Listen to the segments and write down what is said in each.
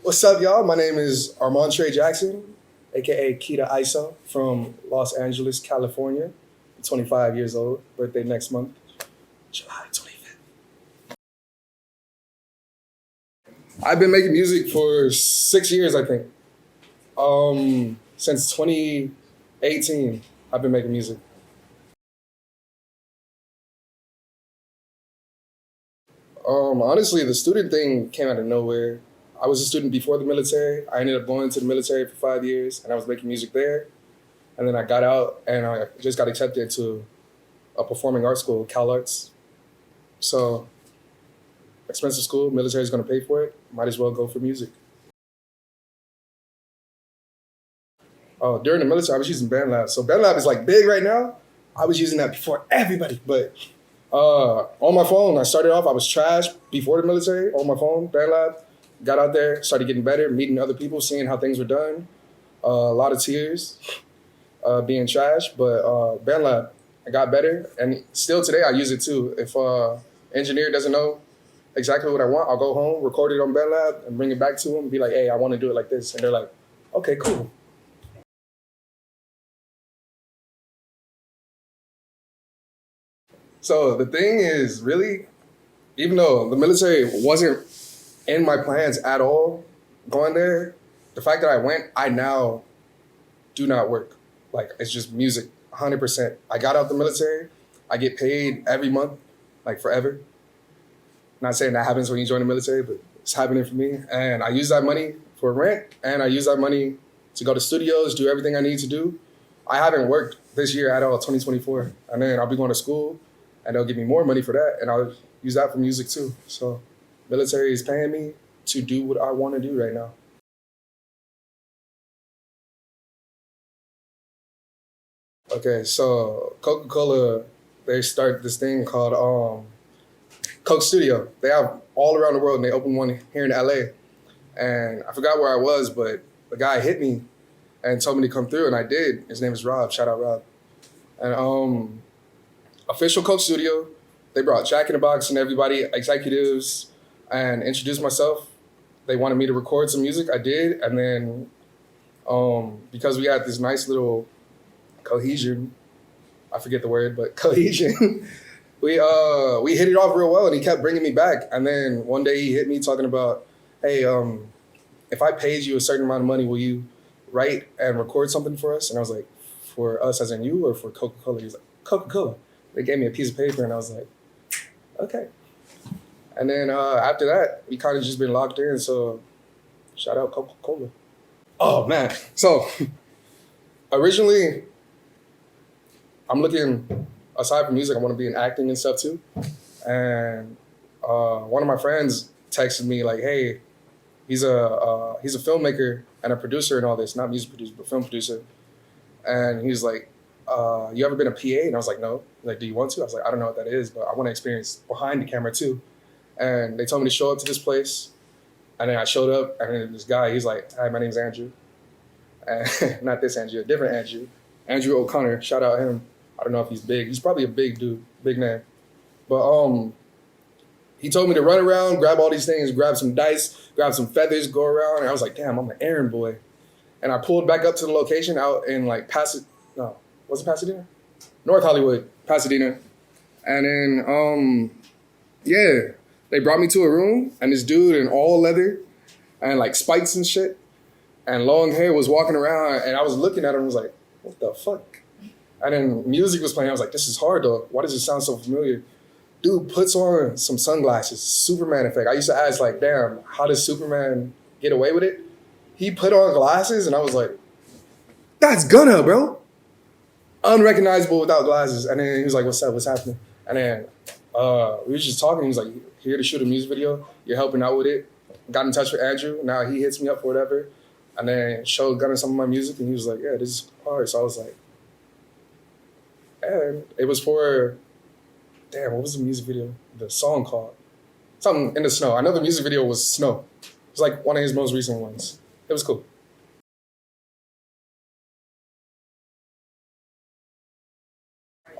What's up, y'all? My name is Armuntre Jackson, aka Kida Iso from Los Angeles, California. I'm 25 years old, birthday next month, July 25th. I've been making music for 6 years, I think. Since 2018, I've been making music. Honestly, the student thing came out of nowhere. I was a student before the military. I ended up going to the military for 5 years, and I was making music there. And then I got out, and I just got accepted to a performing arts school, Cal Arts. So, expensive school, military's gonna pay for it. Might as well go for music. Oh, during the military, I was using BandLab. So BandLab is like big right now. I was using that before everybody, but on my phone, I started off, I was trash before the military, on my phone, BandLab. Got out there, started getting better, meeting other people, seeing how things were done. A lot of tears, being trash, but BandLab, I got better, and still today I use it too. If engineer doesn't know exactly what I want, I'll go home, record it on BandLab, and bring it back to them, and be like, hey, I want to do it like this, and they're like, okay, cool. So the thing is, really, even though the military wasn't in my plans at all, going there, the fact that I went, I now do not work. Like, it's just music, 100%. I got out the military. I get paid every month, like forever. Not saying that happens when you join the military, but it's happening for me. And I use that money for rent, and I use that money to go to studios, do everything I need to do. I haven't worked this year at all, 2024. And then I'll be going to school, and they'll give me more money for that, and I'll use that for music too. So military is paying me to do what I want to do right now. Okay, so Coca Cola, they start this thing called Coke Studio. They have all around the world, and they opened one here in LA. And I forgot where I was, but the guy hit me and told me to come through, and I did. His name is Rob. Shout out Rob. And official Coke Studio, they brought Jack in the Box and everybody, executives, and introduced myself. They wanted me to record some music. I did, and then because we had this nice little cohesion, I forget the word, but cohesion. we hit it off real well, and he kept bringing me back. And then one day he hit me talking about, hey, if I paid you a certain amount of money, will you write and record something for us? And I was like, for us as in you, or for Coca Cola? He was like, Coca Cola. They gave me a piece of paper, and I was like, okay. And then after that, we kind of just been locked in. So shout out Coca Cola. Oh man. So originally, I'm looking, aside from music, I want to be in acting and stuff too. And one of my friends texted me like, hey, he's a filmmaker and a producer and all this, not music producer, but film producer. And he was like, you ever been a PA? And I was like, no. Like, do you want to? I was like, I don't know what that is, but I want to experience behind the camera too. And they told me to show up to this place. And then I showed up, and then this guy, he's like, hi, my name's Andrew. And not this Andrew, a different Andrew. Andrew O'Connor, shout out him. I don't know if he's big. He's probably a big dude, big man. But he told me to run around, grab all these things, grab some dice, grab some feathers, go around. And I was like, damn, I'm an errand boy. And I pulled back up to the location out in like was it Pasadena? North Hollywood, Pasadena. And then, yeah, they brought me to a room, and this dude in all leather and like spikes and shit and long hair was walking around, and I was looking at him and was like, what the fuck? And then music was playing. I was like, this is hard though. Why does it sound so familiar? Dude puts on some sunglasses, Superman effect. I used to ask like, damn, how does Superman get away with it? He put on glasses, and I was like, that's Gunna, bro. Unrecognizable without glasses. And then he was like, what's up, what's happening? And then we was just talking. He was like, here to shoot a music video. You're helping out with it. Got in touch with Andrew. Now he hits me up for whatever. And then showed Gunna some of my music, and he was like, yeah, this is hard. So I was like, and it was for, damn, what was the music video? The song called? Something in the snow. I know the music video was Snow. It was like one of his most recent ones. It was cool.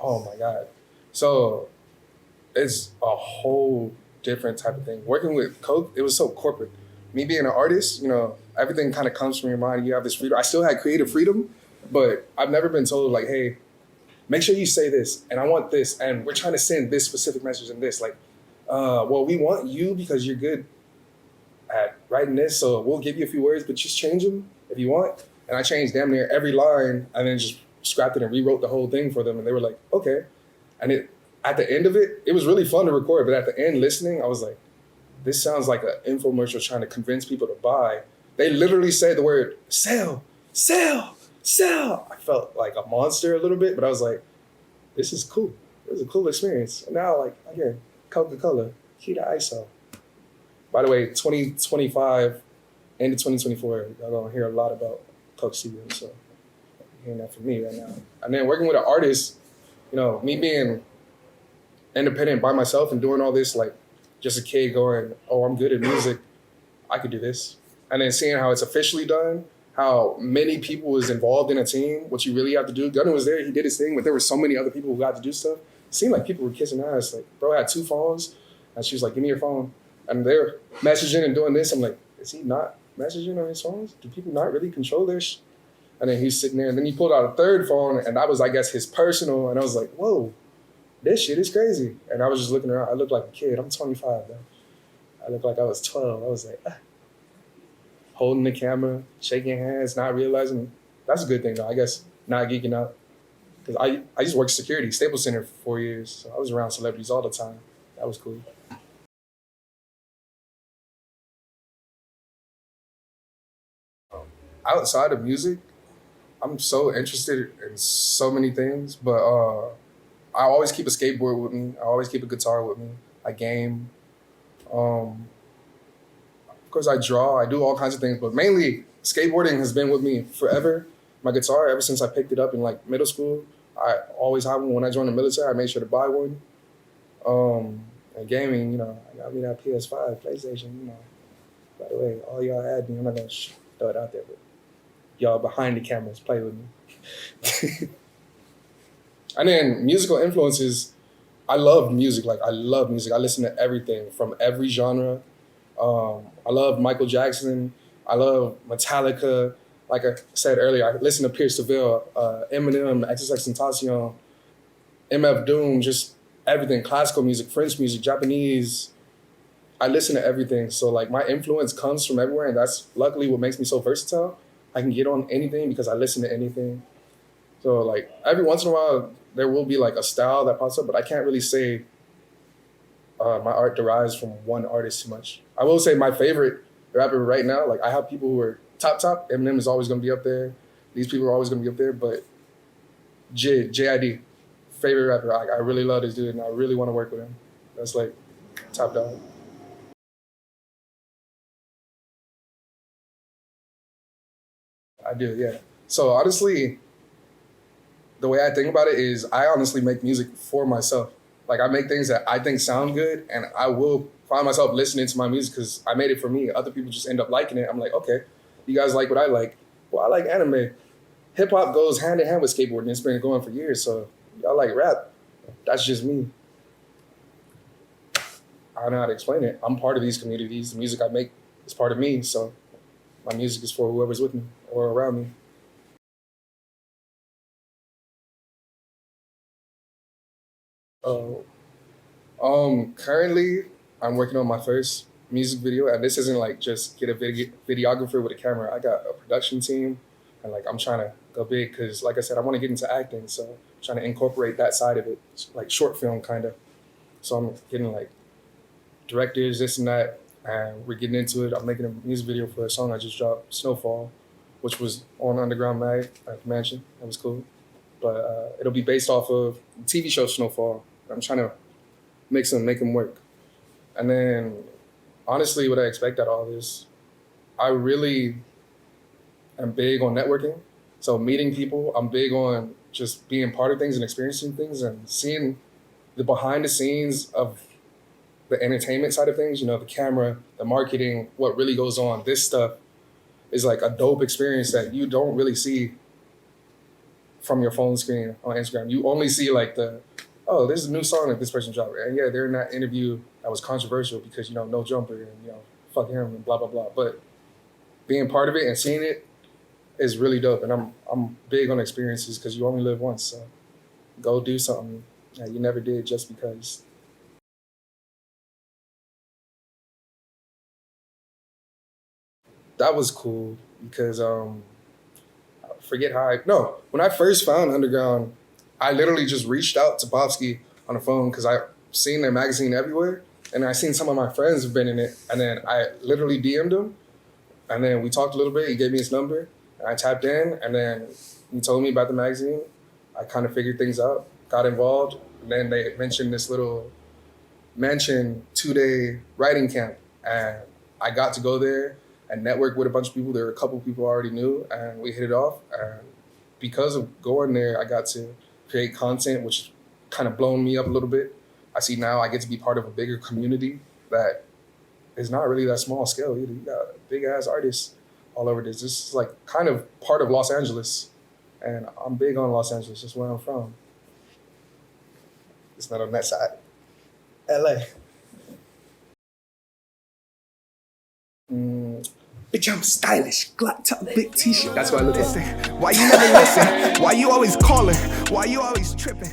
Oh my God. So it's a whole different type of thing. Working with Coke, it was so corporate. me being an artist, you know, everything kind of comes from your mind. You have this freedom. I still had creative freedom, but I've never been told like, hey, make sure you say this, and I want this, and we're trying to send this specific message and this. Like, well, we want you because you're good at writing this, so we'll give you a few words, but just change them if you want. And I changed damn near every line, and then just scrapped it and rewrote the whole thing for them, and they were like, okay. And at the end of it, it was really fun to record, but at the end, listening, I was like, this sounds like an infomercial trying to convince people to buy. They literally said the word sell, sell, sell. I felt like a monster a little bit, but I was like, this is cool. It was a cool experience. And now, like, again, Coca Cola, Kida Iso. By the way, 2025 into 2024, y'all gonna hear a lot about Coke Studio, so you're hearing that from me right now. And then working with an artist, you know, me being independent by myself and doing all this, like, just a kid going, oh, I'm good at music, I could do this. And then seeing how it's officially done, how many people was involved in a team, what you really have to do. Gunna was there, he did his thing, but there were so many other people who got to do stuff. It seemed like people were kissing ass. Like, bro had 2 phones, and she was like, give me your phone. And they're messaging and doing this. I'm like, is he not messaging on his phones? Do people not really control their shit? And then he's sitting there, and then he pulled out a 3rd phone, and that was, I guess, his personal. And I was like, whoa, this shit is crazy. And I was just looking around. I looked like a kid. I'm 25, though. I looked like I was 12. I was like, holding the camera, shaking hands, not realizing. That's a good thing, though. I guess not geeking out. Because I just worked security, Staples Center for 4 years. So I was around celebrities all the time. That was cool. Outside of music, I'm so interested in so many things, but I always keep a skateboard with me. I always keep a guitar with me. I game. Of course, I draw. I do all kinds of things, but mainly skateboarding has been with me forever. My guitar, ever since I picked it up in like middle school, I always had one. When I joined the military, I made sure to buy one. And gaming, you know, I got me that PS5, PlayStation, you know. By the way, all y'all had me. I'm not gonna throw it out there, but y'all behind the cameras, play with me. And then musical influences, I love music. Like, I love music. I listen to everything from every genre. I love Michael Jackson. I love Metallica. Like I said earlier, I listen to Pierce Seville, Eminem, XXXTentacion, MF Doom, just everything. Classical music, French music, Japanese. I listen to everything. So, like, my influence comes from everywhere, and that's luckily what makes me so versatile. I can get on anything because I listen to anything. So, like, every once in a while, there will be, like, a style that pops up, but I can't really say my art derives from one artist too much. I will say my favorite rapper right now, like, I have people who are top. Eminem is always going to be up there. These people are always going to be up there, but Addy, favorite rapper. I really love this dude, and I really want to work with him. That's, like, top dog. I do, yeah. So, honestly, the way I think about it is I honestly make music for myself. Like, I make things that I think sound good, and I will find myself listening to my music because I made it for me. Other people just end up liking it. I'm like, okay, you guys like what I like. Well, I like anime. Hip hop goes hand in hand with skateboarding. It's been going for years. So y'all like rap. That's just me. I don't know how to explain it. I'm part of these communities. The music I make is part of me. So my music is for whoever's with me or around me. Oh, currently I'm working on my first music video, and this isn't like just get a videographer with a camera. I got a production team, and like I'm trying to go big because, like I said, I want to get into acting, so I'm trying to incorporate that side of it, like short film kind of. So I'm getting like directors, this and that, and we're getting into it. I'm making a music video for a song I just dropped, Snowfall, which was on Underground Mag at Mansion. That was cool, but it'll be based off of the TV show Snowfall. I'm trying to make them work. And then, honestly, what I expect out of all this, I really am big on networking. So meeting people, I'm big on just being part of things and experiencing things and seeing the behind the scenes of the entertainment side of things, you know, the camera, the marketing, what really goes on. This stuff is like a dope experience that you don't really see from your phone screen on Instagram. You only see like oh, there's a new song that this person dropped. And yeah, they're in that interview that was controversial because, you know, no jumper and, you know, fuck him and blah blah blah. But being part of it and seeing it is really dope. And I'm big on experiences because you only live once. So go do something that you never did just because. That was cool because I forget how when I first found Underground, I literally just reached out to Popsky on the phone because I seen their magazine everywhere and I seen some of my friends have been in it, and then I literally DM'd him and then we talked a little bit. He gave me his number and I tapped in, and then he told me about the magazine. I kind of figured things out, got involved, and then they mentioned this little 2-day writing camp, and I got to go there and network with a bunch of people. There were a couple people I already knew, and we hit it off. And because of going there, I got to create content, which kind of blown me up a little bit. I see now I get to be part of a bigger community that is not really that small scale either. You got big ass artists all over this. This is like kind of part of Los Angeles, and I'm big on Los Angeles. That's where I'm from. It's not on that side. LA. Bitch, I'm stylish. Glock top, big t-shirt. That's what I look like. Why you never listen? Why you always calling? Why you always tripping?